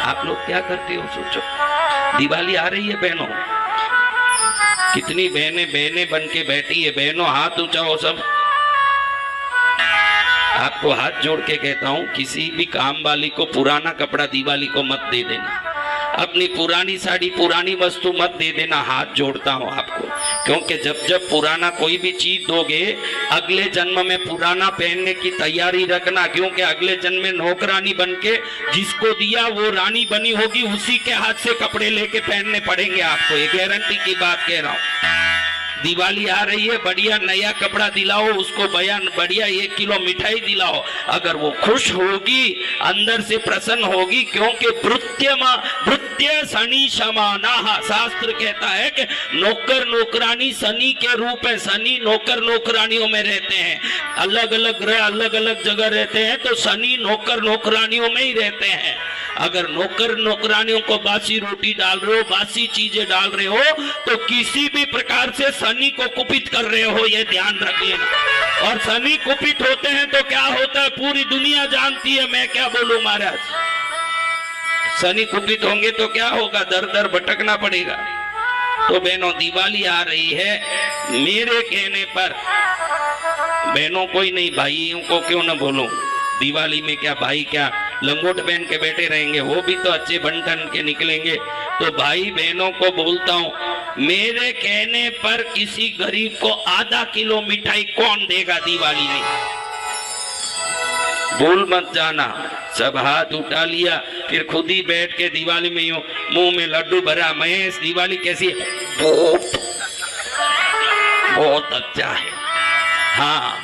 आप लोग क्या करते हो सोचो। दिवाली आ रही है बहनों, कितनी बहनें बहनें बन के बैठी है। बहनों हाथ ऊंचाओ सब। आपको हाथ जोड़ के कहता हूं, किसी भी काम वाली को पुराना कपड़ा दिवाली को मत दे देना। अपनी पुरानी साड़ी पुरानी वस्तु मत दे देना, हाथ जोड़ता हूं आपको। क्योंकि जब जब पुराना कोई भी चीज दोगे, अगले जन्म में पुराना पहनने की तैयारी रखना। क्योंकि अगले जन्म में नौकरानी बन के जिसको दिया वो रानी बनी होगी, उसी के हाथ से कपड़े लेके पहनने पड़ेंगे आपको। ये गारंटी की बात कह रहा हूं। दिवाली आ रही है, बढ़िया नया कपड़ा दिलाओ उसको, बयान बढ़िया 1 किलो मिठाई दिलाओ। अगर वो खुश होगी, अंदर से प्रसन्न होगी, क्योंकि भृत्य शनि समानाः, शास्त्र कहता है कि नौकर नौकरानी शनि के रूप है। शनि नौकर नौकरानियों में रहते हैं, अलग अलग ग्रह अलग अलग जगह रहते हैं, तो शनि नौकर नौकरानियों में ही रहते हैं। अगर नौकर नौकरानियों को बासी रोटी डाल रहे हो, बासी चीजें डाल रहे हो, तो किसी भी प्रकार से शनि को कुपित कर रहे हो, ये ध्यान रख लेना। और शनि कुपित होते हैं तो क्या होता है, पूरी दुनिया जानती है, मैं क्या बोलूं महाराज। शनि कुपित होंगे तो क्या होगा, दर दर भटकना पड़ेगा। तो बहनों दिवाली आ रही है, मेरे कहने पर बहनों कोई नहीं, भाइयों को क्यों ना बोलूं। दिवाली में क्या भाई क्या लंगोट पहन के बैठे रहेंगे, वो भी तो अच्छे बन ठन के निकलेंगे। तो भाई बहनों को बोलता हूँ, मेरे कहने पर किसी गरीब को आधा किलो मिठाई कौन देगा दिवाली में? भूल मत जाना। सब हाथ उठा लिया, फिर खुद ही बैठ के दिवाली में यूं मुंह में लड्डू भरा, महेश दिवाली कैसी है? बहुत अच्छा है। हाँ,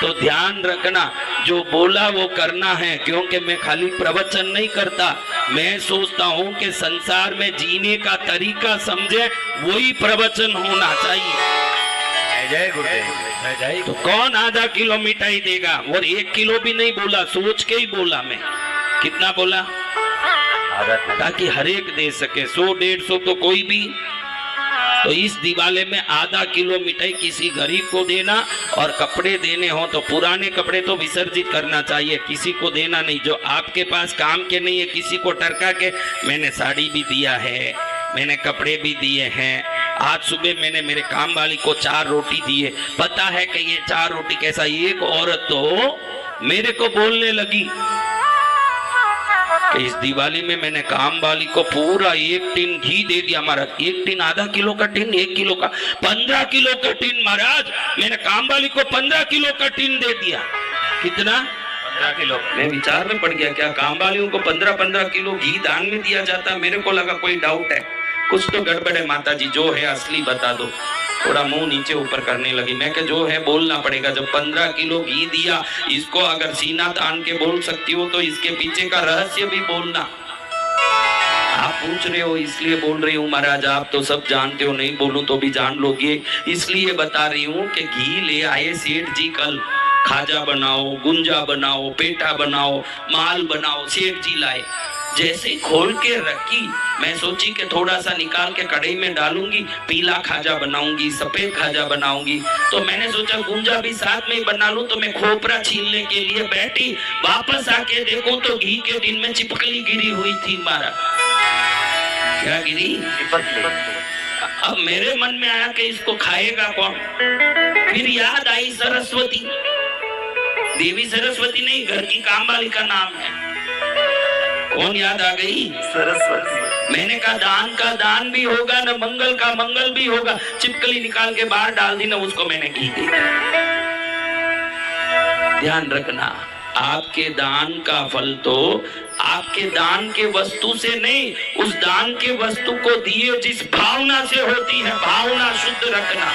तो ध्यान रखना, जो बोला वो करना है। क्योंकि मैं खाली प्रवचन नहीं करता, मैं सोचता हूं कि संसार में जीने का तरीका समझे, वही प्रवचन होना चाहिए। जय गुरुदेव, जय। तो कौन आधा किलो मिठाई देगा? और 1 किलो भी नहीं बोला, सोच के ही बोला मैं। कितना बोला? ताकि हर एक दे सके, 100-150 तो कोई भी। तो इस दिवाली में आधा किलो मिठाई किसी गरीब को देना। और कपड़े देने हो तो पुराने कपड़े तो विसर्जित करना चाहिए, किसी को देना नहीं। जो आपके पास काम के नहीं है, किसी को टरका के, मैंने साड़ी भी दिया है, मैंने कपड़े भी दिए हैं। आज सुबह मैंने मेरे काम वाली को 4 रोटी दिए। पता है कि ये 4 रोटी कैसा। एक औरत तो मेरे को बोलने लगी कि इस दिवाली में मैंने काम वाली को पूरा 1 टिन घी दे दिया महाराज। 1 टिन, आधा किलो का टिन, 1 किलो का, 15 किलो का टिन महाराज। मैंने काम वाली को 15 किलो का टिन दे दिया। कितना? 15 किलो। मैं विचार में पड़ गया, क्या काम वालियों को 15-15 किलो घी दान में दिया जाता? मेरे को लगा कोई डाउट है, कुछ तो गड़बड़ है। माता जी जो है असली बता दो। थोड़ा मुंह नीचे ऊपर करने लगी। मैं क्या, जो है बोलना पड़ेगा। जब 15 किलो घी दिया, इसको अगर सीना तान के बोल सकती हो तो इसके पीछे का रहस्य भी बोलना। आप पूछ रहे हो इसलिए बोल रही हूँ महाराज, आप तो सब जानते हो, नहीं बोलूं तो भी जान लोगे, इसलिए बता रही हूँ कि घी ले आए सेठ जी कल। खाजा बनाओ, गुंजा बनाओ, पेठा बनाओ, माल बनाओ, सेठ जी लाए। जैसे खोल के रखी, मैं सोची कि थोड़ा सा निकाल के कढ़ाई में डालूंगी, पीला खाजा बनाऊंगी, सफेद खाजा बनाऊंगी। तो मैंने सोचा गुंजा भी साथ में ही बना लूं। तो मैं खोपरा छीलने के लिए बैठी, वापस आके देखूं तो घी के टिन में चिपकली गिरी हुई थी मारा। क्या गिरी? अब मेरे मन में आया कि इसको खाएगा कौन? फिर याद आई सरस्वती देवी। सरस्वती नहीं, घर की कामवाली का नाम है। कौन याद आ गई? सरस्वती। मैंने कहा दान का दान भी होगा ना, मंगल का मंगल भी होगा। चिपकली निकाल के बाहर डाल दी ना, उसको मैंने घी दे दिया। ध्यान रखना, आपके दान का फल तो आपके दान के वस्तु से नहीं, उस दान के वस्तु को दिए जिस भावना से होती है। भावना शुद्ध रखना,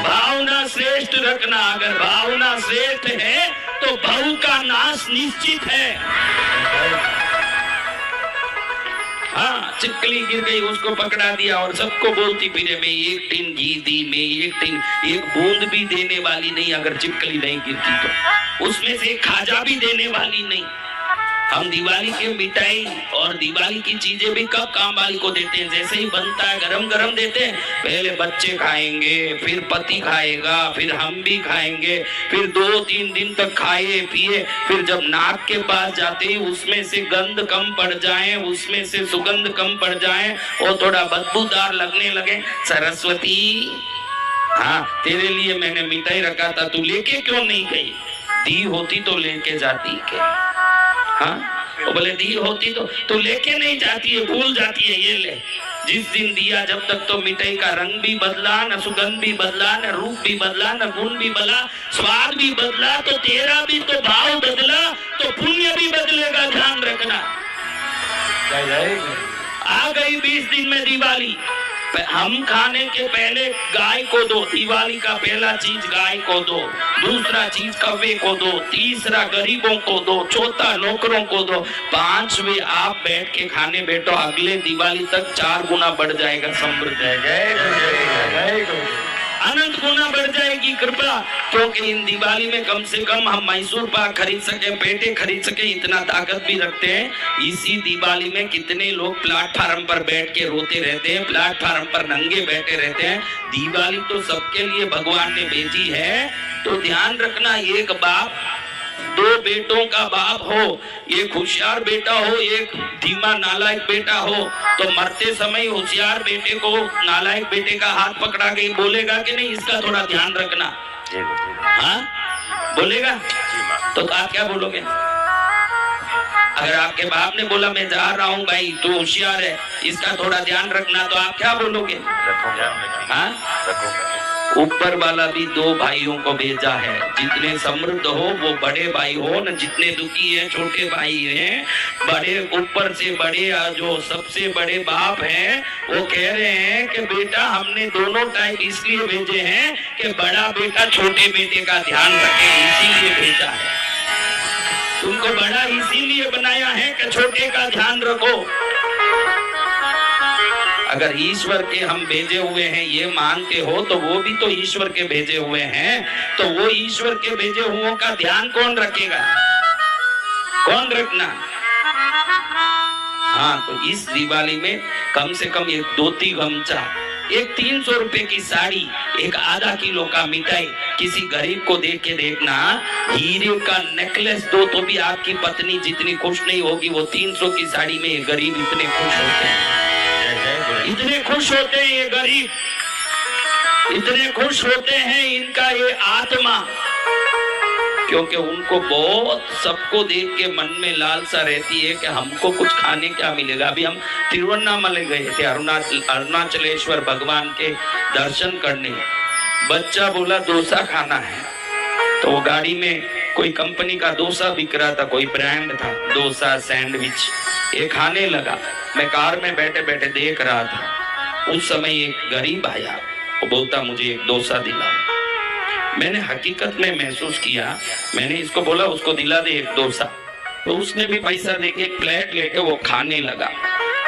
भावना श्रेष्ठ रखना। अगर भावना श्रेष्ठ है तो भव का नाश निश्चित है। हाँ, चिपकली गिर गई, उसको पकड़ा दिया और सबको बोलती फिरे, मैं 1 टिन घी दी, मैं 1 टिन, 1 बूंद भी देने वाली नहीं। अगर चिपकली नहीं गिरती तो उसमें से खाजा भी देने वाली नहीं। हम दिवाली की मिठाई और दिवाली की चीजें भी कब काम वाली को देते हैं? जैसे ही बनता है गरम गरम देते हैं। पहले बच्चे खाएंगे, फिर पति खाएगा, फिर हम भी खाएंगे, फिर 2-3 दिन तक खाए पिए, फिर जब नाक के पास जाते ही उसमें से गंध कम पड़ जाए, उसमें से सुगंध कम पड़ जाए और थोड़ा बदबूदार लगने लगे, सरस्वती हाँ तेरे लिए मैंने मिठाई रखा था, तू लेके क्यों नहीं गई? दी होती तो लेके जाती क्या? हाँ वो बोले दी होती तो लेके नहीं जाती है, भूल जाती है। ये ले, जिस दिन दिया जब तक तो मिठाई का रंग भी बदला, न सुगंध भी बदला, न रूप भी बदला, न गुण भी बदला, स्वाद भी बदला, तो तेरा भी तो भाव बदला, तो पुण्य भी बदलेगा, ध्यान रखना। जय जय आ गई 20 दिन में दिवाली। हम खाने के पहले गाय को दो, दिवाली का पहला चीज गाय को दो, दूसरा चीज कौवे को दो, तीसरा गरीबों को दो, चौथा नौकरों को दो, पांचवे आप बैठ के खाने बैठो, अगले दिवाली तक 4 गुना बढ़ जाएगा समृद्धि। जय जय जय जय अनंत गुना बढ़ जाएगी कृपा। क्योंकि इन दिवाली में कम से कम हम मैसूर पाक खरीद सके, पेटे खरीद सके, इतना ताकत भी रखते हैं। इसी दिवाली में कितने लोग प्लेटफार्म पर बैठ के रोते रहते हैं, प्लेटफार्म पर नंगे बैठे रहते हैं। दिवाली तो सबके लिए भगवान ने भेजी है, तो ध्यान रखना। एक बाप 2 बेटों का बाप हो, एक होशियार बेटा हो, एक धीमा नालायक बेटा हो, तो मरते समय होशियार बेटे को नालायक बेटे का हाथ पकड़ा के बोलेगा कि नहीं, इसका थोड़ा ध्यान रखना। हाँ बोलेगा? तो आप क्या बोलोगे? अगर आपके बाप ने बोला मैं जा रहा हूँ भाई, तू होशियार है, इसका थोड़ा ध्यान रखना, तो आप क्या बोलोगे? हाँ ऊपर वाला भी 2 भाइयों को भेजा है, जितने समृद्ध हो वो बड़े भाई हो, न जितने दुखी है छोटे भाई हैं। बड़े ऊपर से बड़े जो सबसे बड़े बाप हैं वो कह रहे हैं कि बेटा हमने दोनों टाइप इसलिए भेजे हैं कि बड़ा बेटा छोटे बेटे का ध्यान रखे, इसीलिए भेजा है। तुमको बड़ा इसीलिए बनाया है कि छोटे का ध्यान रखो। अगर ईश्वर के हम भेजे हुए हैं ये मानते हो, तो वो भी तो ईश्वर के भेजे हुए हैं, तो वो ईश्वर के भेजे हुओं का ध्यान कौन रखेगा? कौन रखना? हाँ तो इस दिवाली में कम से कम एक धोती गमछा, एक 300 रुपए की साड़ी, एक आधा किलो का मिठाई किसी गरीब को दे के देखना। हीरे का नेकलेस दो तो भी आपकी पत्नी जितनी खुश नहीं होगी, वो 300 की साड़ी में ये गरीब इतने खुश होते हैं, इतने खुश होते हैं ये गरीब, इतने खुश होते हैं इनका ये आत्मा। क्योंकि उनको बहुत सबको देख के मन में लालसा रहती है कि हमको कुछ खाने क्या मिलेगा। अभी हम तिरुवन्नामले गए थे, अरुणाचलेश्वर भगवान के दर्शन करने। बच्चा बोला डोसा खाना है, तो वो गाड़ी में कोई कंपनी का डोसा बिक रहा था, कोई ब्रांड था, डोसा सैंडविच, ये खाने लगा। मैं कार में बैठे बैठे देख रहा था। उस समय एक गरीब आया, वो बोलता मुझे एक डोसा दिलाओ। मैंने हकीकत में महसूस किया, मैंने इसको बोला उसको दिला दे एक डोसा, तो उसने भी पैसा देके एक प्लेट लेके वो खाने लगा।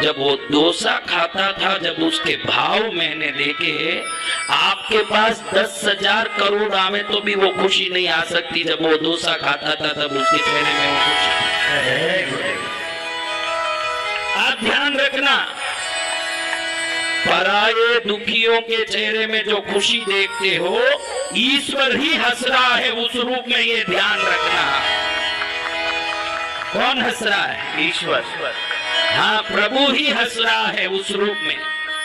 जब वो डोसा खाता था, जब उसके भाव मैंने देखे, आपके पास 10,000 करोड़ आवे तो भी वो खुशी नहीं आ सकती। जब वो डोसा खाता था तब उसके चेहरे में वो खुशी। आप ध्यान रखना, पराये दुखियों के चेहरे में जो खुशी देखते हो, ईश्वर ही हंस रहा है उस रूप में, ये ध्यान रखना। कौन हंस रहा है? ईश्वर। हाँ प्रभु ही हंस रहा है उस रूप में।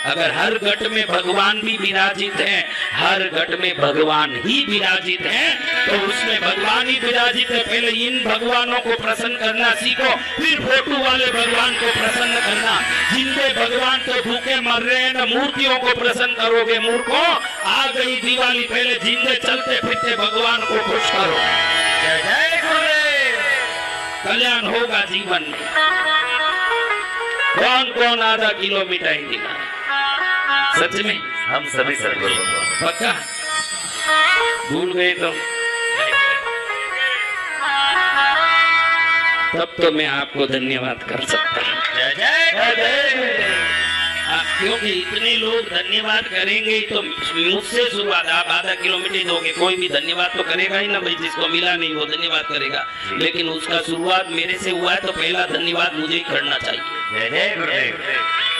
अगर हर घट में भगवान भी विराजित है, हर घट में भगवान ही विराजित है, तो उसमें भगवान ही विराजित है। पहले इन भगवानों को प्रसन्न करना सीखो, फिर फोटो वाले भगवान को प्रसन्न करना। जिंदे भगवान तो भूखे मर रहे हैं, न मूर्तियों को प्रसन्न करोगे मूर्खों। आ गई दिवाली, पहले जिंदे चलते फिरते भगवान को खुश करो। जय जय गुरुदेव, कल्याण होगा जीवन में। कौन कौन आधा किलो मिठाई देगा? सच में हम सभी सदगुरु पक्का? भूल गए तो तब तो मैं आपको धन्यवाद कर सकता हूँ। जय जय। क्योंकि इतने लोग धन्यवाद करेंगे तो मुझसे शुरुआत, आप आधा किलोमीटर दोगे, कोई भी धन्यवाद तो करेगा ही ना भाई, जिसको मिला नहीं वो धन्यवाद करेगा, लेकिन उसका शुरुआत मेरे से हुआ है तो पहला धन्यवाद मुझे ही करना चाहिए। जय जय गुरुदेव।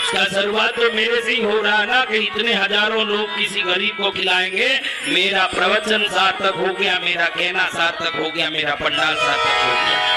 उसका शुरुआत तो मेरे से ही हो रहा है ना, कि इतने हजारों लोग किसी गरीब को खिलाएंगे, मेरा प्रवचन सार्थक हो गया, मेरा कहना सार्थक हो गया, मेरा पंडाल सार्थक हो गया।